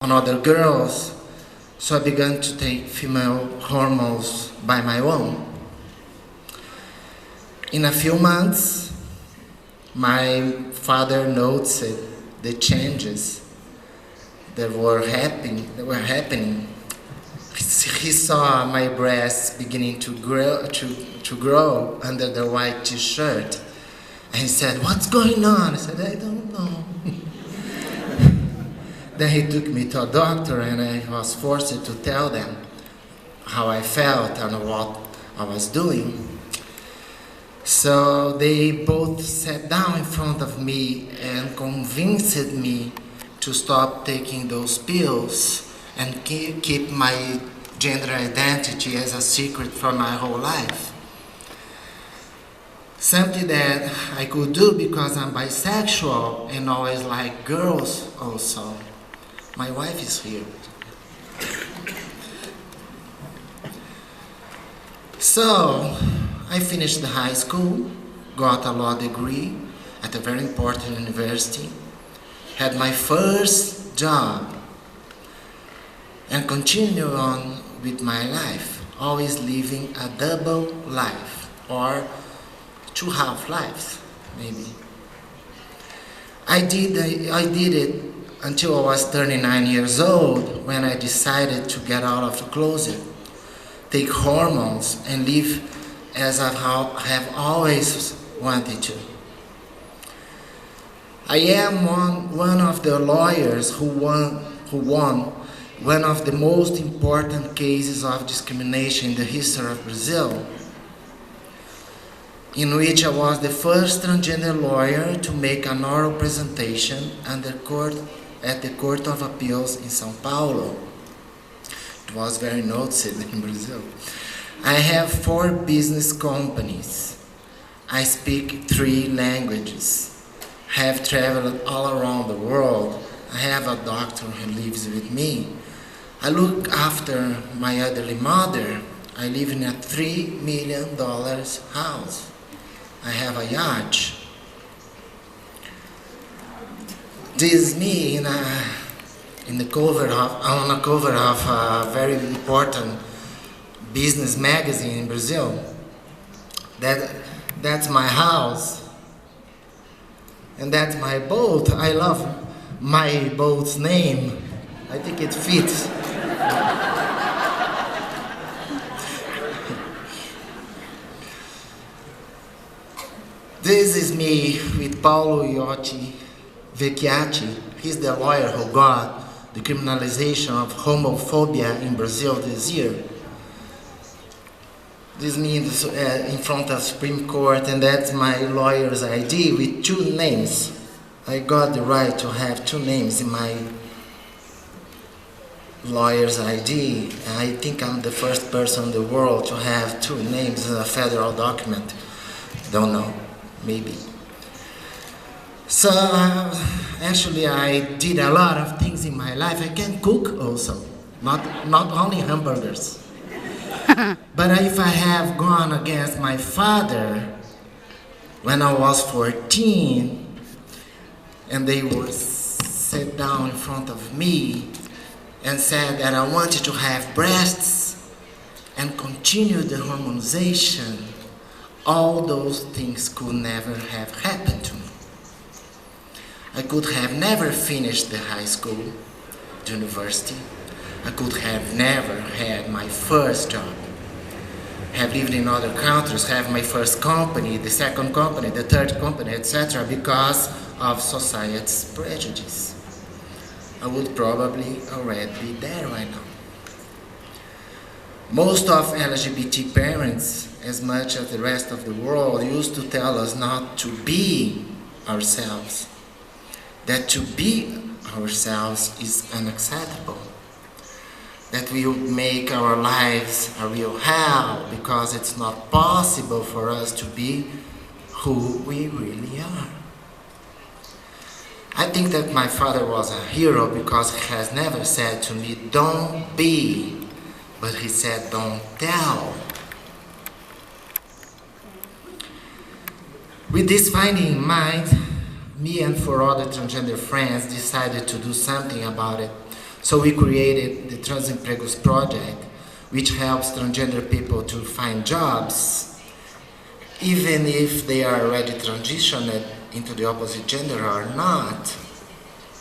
on other girls, so I began to take female hormones by my own. In a few months, my father noticed the changes that were happening. He saw my breasts beginning to grow under the white t-shirt. And he said, "What's going on?" I said, "I don't know." Then he took me to a doctor and I was forced to tell them how I felt and what I was doing. So they both sat down in front of me and convinced me to stop taking those pills and keep my gender identity as a secret for my whole life. Something that I could do because I'm bisexual and always like girls also. My wife is here. So, I finished the high school, got a law degree at a very important university, had my first job, and continue on with my life, always living a double life, or two half lives, maybe. I did it until I was 39 years old, when I decided to get out of the closet, take hormones, and live as I have always wanted to. I am one of the lawyers who won one of the most important cases of discrimination in the history of Brazil, in which I was the first transgender lawyer to make an oral presentation at the Court of Appeals in São Paulo. It was very noticed in Brazil. I have 4 business companies. I speak 3 languages. Have traveled all around the world. I have a doctor who lives with me. I look after my elderly mother. I live in a $3 million house. I have a yacht. This is me on the cover of a very important business magazine in Brazil. That's my house, and that's my boat. I love my boat's name. I think it fits. This is me with Paulo Vecchiati. He's the lawyer who got the criminalization of homophobia in Brazil this year. This means in front of Supreme Court, and that's my lawyer's ID with 2 names. I got the right to have 2 names in my lawyer's ID. I think I'm the first person in the world to have 2 names in a federal document. Don't know, maybe. So actually I did a lot of things in my life. I can cook also, not only hamburgers. But if I have gone against my father when I was 14, and they would sit down in front of me and said that I wanted to have breasts and continue the harmonization, all those things could never have happened to me. I could have never finished the high school, the university. I could have never had my first job, have lived in other countries, have my first company, the second company, the third company, etc., because of society's prejudice. I would probably already be there right now. Most of LGBT parents, as much as the rest of the world, used to tell us not to be ourselves, that to be ourselves is unacceptable, that we would make our lives a real hell because it's not possible for us to be who we really are. I think that my father was a hero because he has never said to me, "Don't be," but he said, "Don't tell." With this finding in mind, me and 4 other transgender friends decided to do something about it. So we created the Transempregos project, which helps transgender people to find jobs, even if they are already transitioned into the opposite gender or not.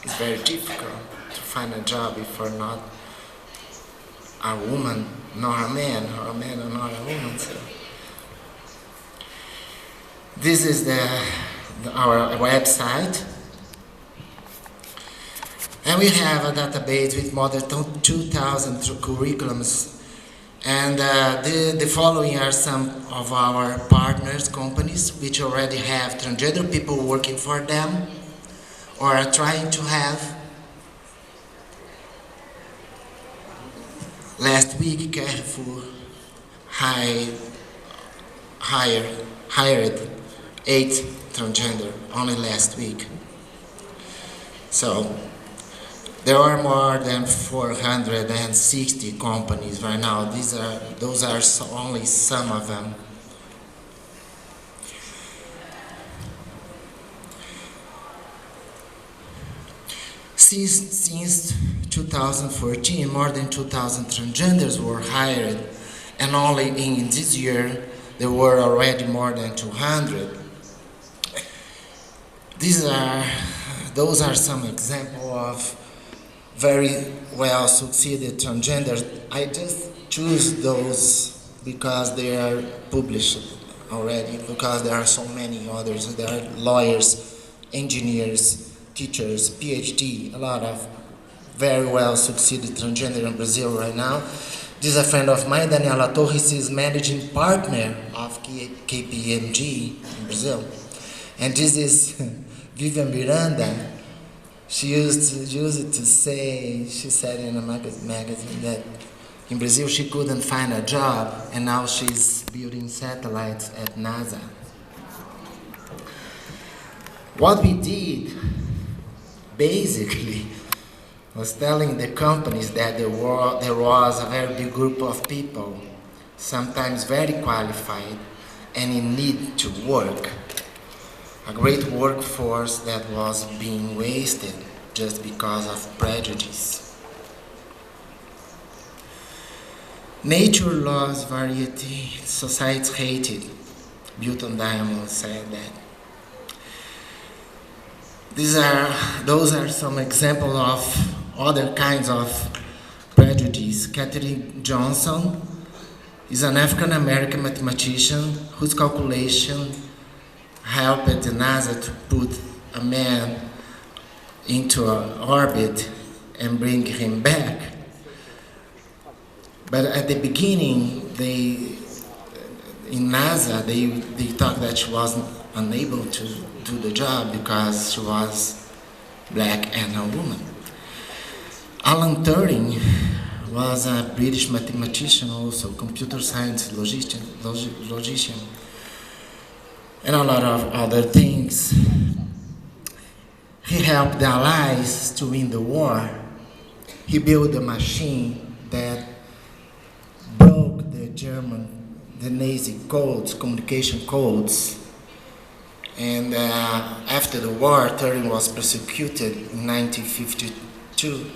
It's very difficult to find a job if you're not a woman nor a man, or a man or not a woman. So this is our website, and we have a database with more than 2,000 curriculums. And the following are some of our partners companies which already have transgender people working for them or are trying to have. Last week, Carrefour hired 8 transgender only last week. So there are more than 460 companies right now. Those are only some of them. Since 2014, more than 2,000 transgenders were hired, and only in this year there were already more than 200. Those are some examples of very well succeeded transgenders. I just choose those because they are published already, because there are so many others. There are lawyers, engineers, teachers, PhD, a lot of very well succeeded transgender in Brazil right now. This is a friend of mine, Daniela Torres, is managing partner of KPMG in Brazil. And this is Vivian Miranda. She used to say, she said in a magazine that in Brazil she couldn't find a job, and now she's building satellites at NASA. What we did, basically, was telling the companies that there was a very big group of people, sometimes very qualified, and in need to work. A great workforce that was being wasted just because of prejudice. Nature loves variety, society hated. Milton Diamond said that. Those are some examples of other kinds of prejudice. Katherine Johnson is an African-American mathematician whose calculation helped the NASA to put a man into orbit and bring him back. But at the beginning, in NASA, they thought that she was unable to do the job because she was black and a woman. Alan Turing was a British mathematician, also computer science logician, and a lot of other things. He helped the Allies to win the war. He built a machine that broke the Nazi codes, communication codes. And after the war, Turing was persecuted in 1952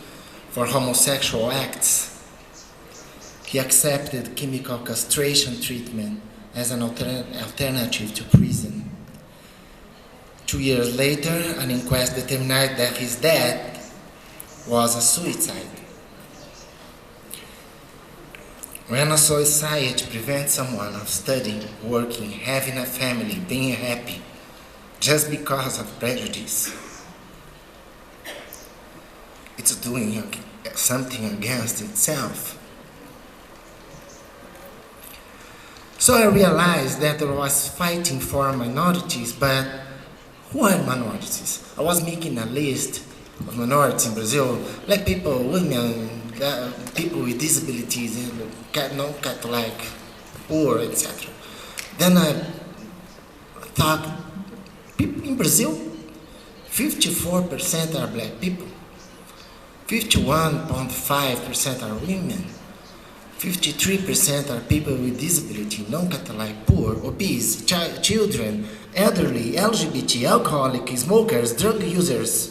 for homosexual acts. He accepted chemical castration treatment as an alternative to prison. 2 years later, an inquest determined that his death was a suicide. When a suicide prevents someone of studying, working, having a family, being happy, just because of prejudice, it's doing something against itself. So I realized that I was fighting for minorities, but who are minorities? I was making a list of minorities in Brazil, like people, women, people with disabilities, non-Catholic, poor, etc. Then I thought, in Brazil, 54% are black people, 51.5% are women, 53% are people with disability, non-Catholic, poor, obese, children, elderly, LGBT, alcoholic, smokers, drug users,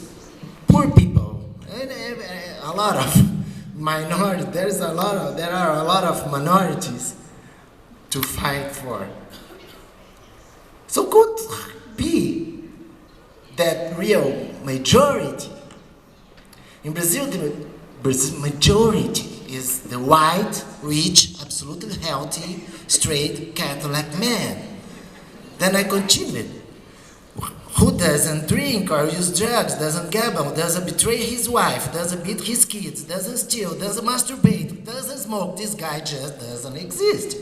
poor people, and a lot of minority. There are a lot of minorities to fight for. So could be that real majority. In Brazil, the majority is the white, rich, absolutely healthy, straight Catholic man. Then I continued. Who doesn't drink or use drugs, doesn't gamble, doesn't betray his wife, doesn't beat his kids, doesn't steal, doesn't masturbate, doesn't smoke. This guy just doesn't exist.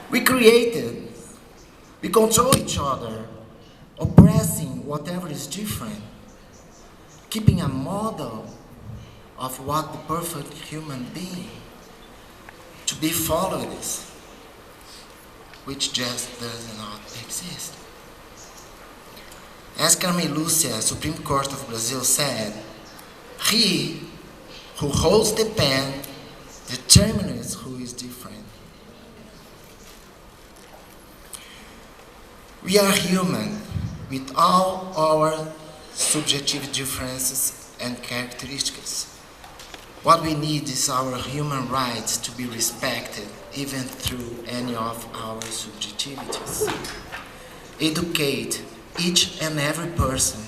We control each other, oppressing whatever is different, keeping a model of what the perfect human being to be followed is, which just does not exist. As Carmen Lúcia, Supreme Court of Brazil said, he who holds the pen determines who is different. We are human with all our subjective differences and characteristics. What we need is our human rights to be respected even through any of our subjectivities. Educate each and every person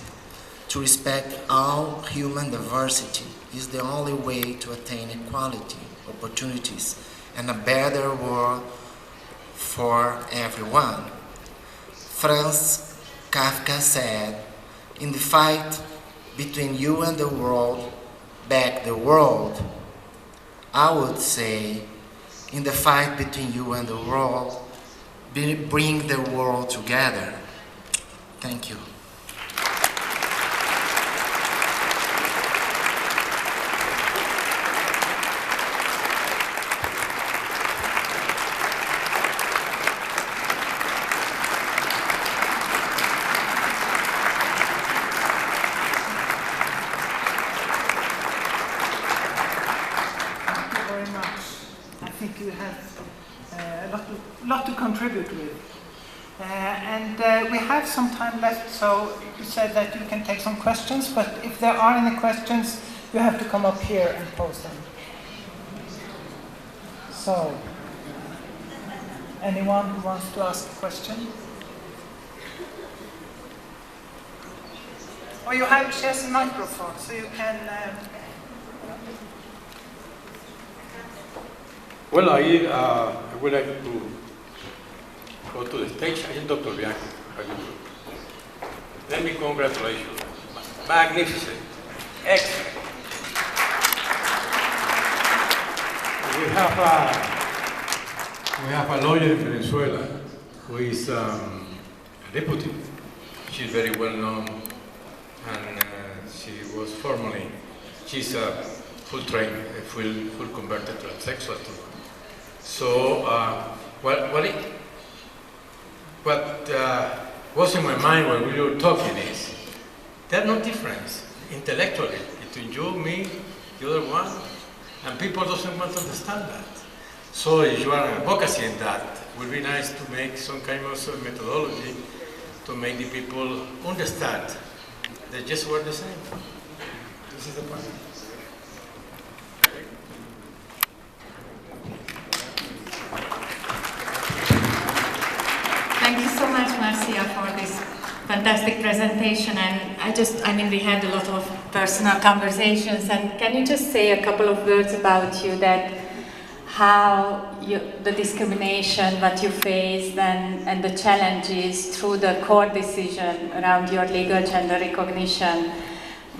to respect all human diversity is the only way to attain equality, opportunities, and a better world for everyone. Franz Kafka said, "In the fight between you and the world, back the world." I would say, in the fight between you and the world, bring the world together. Thank you. Lot to contribute with. We have some time left, so you said that you can take some questions, but if there are any questions, you have to come up here and pose them. So, anyone who wants to ask a question? Or she has a microphone, so you can... Well, I would like to go to the stage. I am Dr. Bianchi. Let me congratulate you. Magnificent. Excellent. We have a lawyer in Venezuela who is a deputy. She's very well known, and she's a full trained, full converted transsexual too. So, what was in my mind when we were talking is, there's no difference intellectually between you, me, the other one, and people doesn't want to understand that. So if you are an advocacy in that, it would be nice to make some kind of methodology to make the people understand that just we're the same. This is the point. Thank you so much, Marcia, for this fantastic presentation. And we had a lot of personal conversations. And can you just say a couple of words about you, that the discrimination that you faced and the challenges through the court decision around your legal gender recognition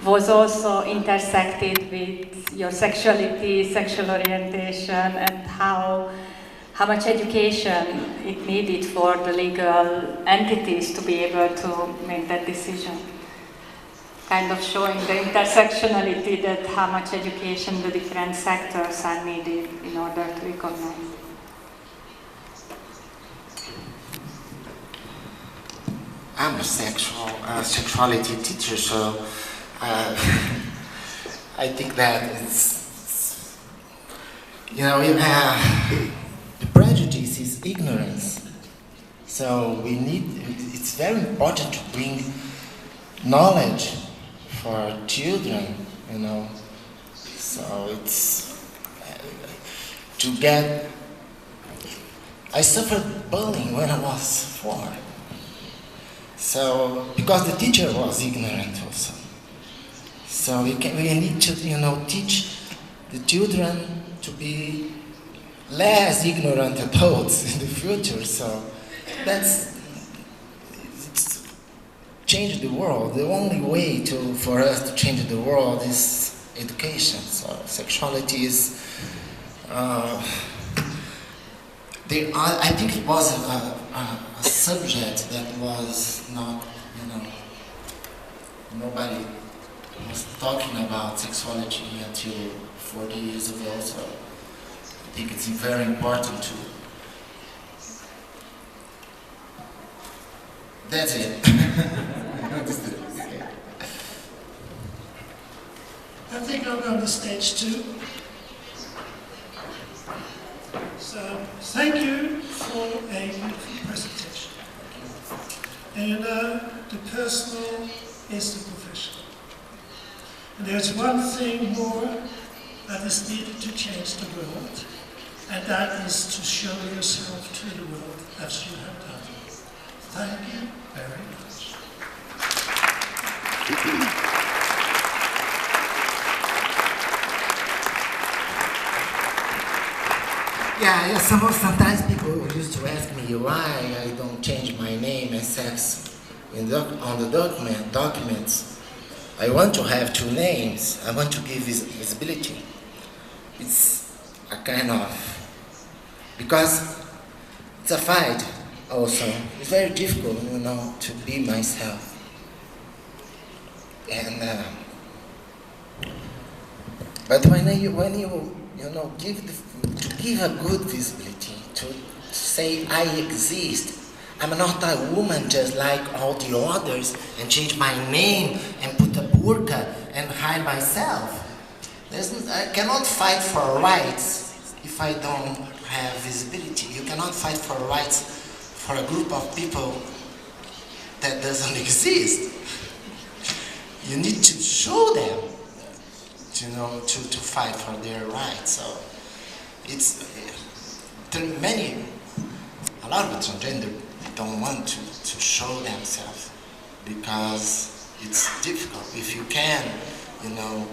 was also intersected with your sexuality, sexual orientation, and how much education it needed for the legal entities to be able to make that decision. Kind of showing the intersectionality, that how much education the different sectors are needed in order to recognize. I'm a sexuality teacher, so I think that it's, the prejudice is ignorance. So it's very important to bring knowledge for children, you know. So it's to get. I suffered bullying when I was 4. So because the teacher was ignorant also. So we need to, you know, teach the children to be less ignorant adults in the future. So it's change the world. The only way for us to change the world is education. So sexuality is. I think it was a subject that was not, you know, nobody was talking about sexuality until 40 years ago. So I think it's very important to. That's it. I think I'll go on the stage too. So, thank you for a beautiful presentation. And the personal is the professional. And there's one thing more that is needed to change the world, and that is to show yourself to the world as you have done. Thank you very much. Yeah, sometimes people used to ask me why I don't change my name and sex on the documents. I want to have 2 names. I want to give visibility. It's a kind of, because it's a fight also. It's very difficult, you know, to be myself. And but when you know, give a good visibility, to say I exist. I'm not a woman just like all the others and change my name and put a burqa and hide myself. I cannot fight for rights if I don't have visibility. You cannot fight for rights for a group of people that doesn't exist. You need to show them, you know, to fight for their rights. So it's a lot of transgender don't want to show themselves because it's difficult. If you can, you know,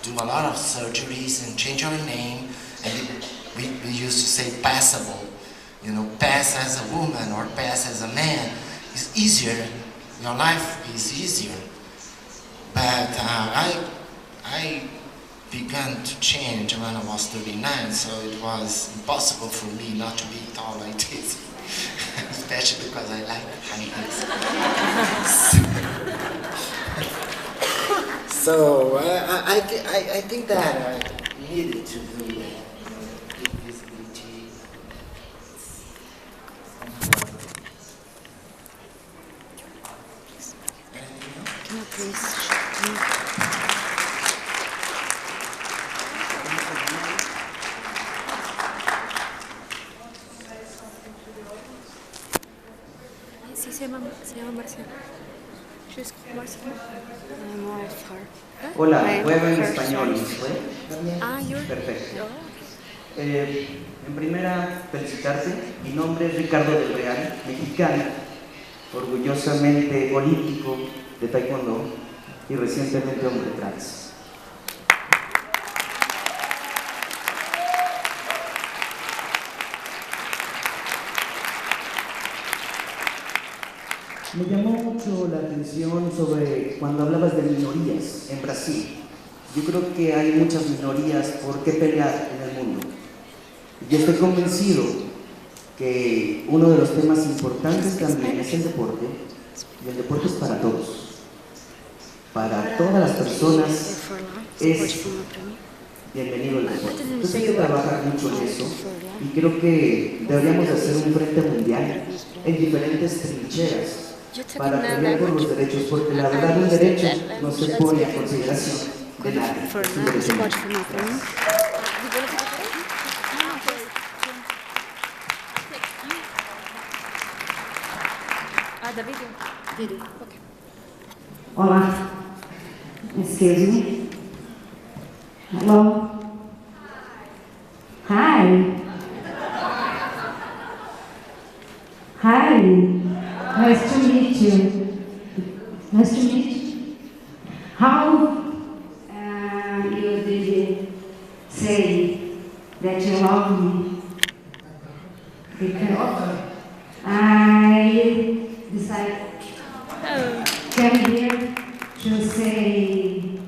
do a lot of surgeries and change your name, and we used to say passable, you know, pass as a woman or pass as a man. It's easier. Your life is easier. But I began to change when I was 39, so it was impossible for me not to be tall like this, especially because I like high heels. So I think that I needed to do that. Give visibility. Can you please? Sí, se llama Marciano. Just Marciano. Hola, juego en español, ¿puede? Ah, you're... Perfecto. En primera, felicitarte. Mi nombre es Ricardo del Real, mexicano, orgullosamente olímpico de taekwondo y recientemente hombre trans. Me llamó mucho la atención sobre cuando hablabas de minorías en Brasil. Yo creo que hay muchas minorías por qué pelear en el mundo. Y estoy convencido que uno de los temas importantes también es el deporte, y el deporte es para todos. Para todas las personas es bienvenido el deporte. Entonces hay que trabajar mucho en eso, y creo que deberíamos hacer un frente mundial en diferentes trincheras para pelear por los derechos, porque la verdad un derecho no se pone a consideración de nadie. Es un derecho humano. Hola. Excuse me. Hello. Hi. Hi. Nice to meet you. Nice to meet you. How you did say that you love me? Because I decided came here to say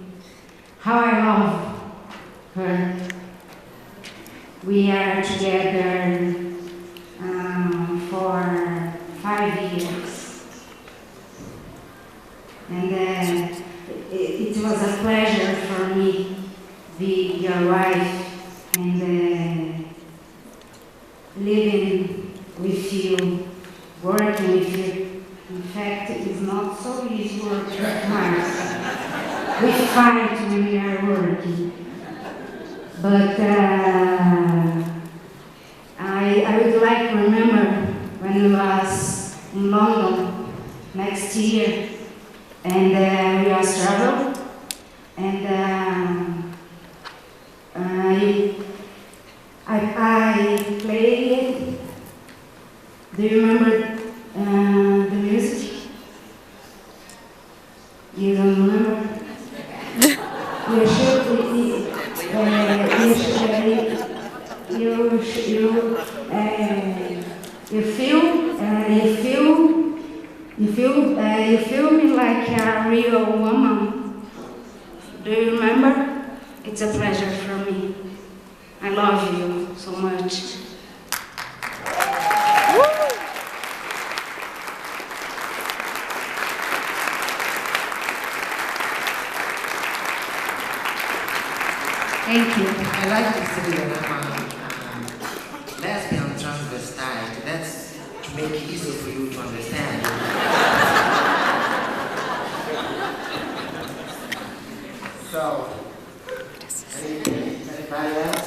how I love her. We are together for 5 years, and it was a pleasure for me be your wife and living with you, working with you. In fact, it is not so easy work with Mars. We fight when we are working. But I would like to remember when we was in London next year, and we was travel, and I played. Do you remember the music? You don't remember? You feel me like a real woman. Do you remember? It's a pleasure for me. I love you so much. Thank you. I like to say that I'm a lesbian transvestite. That's to make it easier for you to understand. So, anybody else?